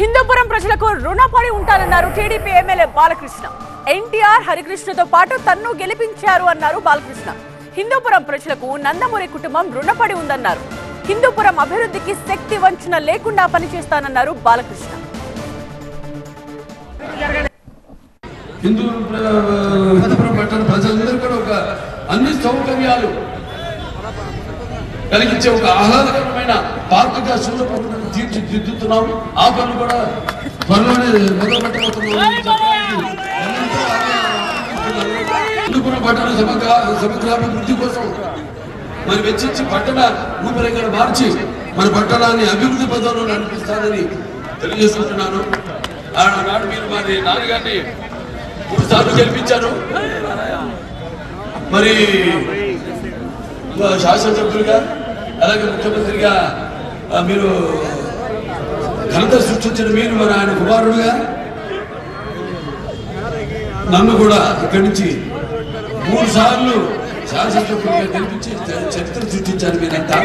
హిందూపురం ప్రజలకు రుణపడి ఉంటారన్నారు TDP MLA Balakrishna. NTR హరికృష్ణతో పాటు తన్ను గెలిపించారు అన్నారు బాలకృష్ణ. హిందూపురం ప్రజలకు నందమూరి కుటుంబం రుణపడి ఉందన్నారు. హిందూపురం అభివృద్ధికి శక్తి వంచన లేకుండా పనిచేస్తానన్నారు బాలకృష్ణ. హిందూపురం పట్టణ ప్రజలందరూ కూడా ఒక అన్ని సౌకర్యాలు కలిగించే ఒక ఆహ్లాదకరమైన పార్కుగా సూర్యపట్టణం తీర్చిదిద్దుతున్నాం. ఆ పనులు కూడా త్వరలోనే మొదలు పెట్టబోతున్నాం. హిందూపురం పట్టణ సమగ్రాభివృద్ధి కోసం మరి వెచ్చించి పట్టణ రూపురేఖలు మార్చి మన పట్టణాన్ని అభివృద్ధి పదంలో నడిపిస్తానని తెలియజేసుకుంటున్నాను. ఆనాడు మీరు మరి నాన్నగారిని 3 సార్లు గెలిపించారు. మరి శాసనసభ్యులుగా అలాగే ముఖ్యమంత్రిగా మీరు ఘనత సృష్టించిన మీరు మరి ఆయన కుమారుడుగా నన్ను కూడా ఇక్కడి నుంచి 3 సార్లు శాసనసభ్యులుగా గెలిపించి చరిత్ర సృష్టించారు మీరంతా.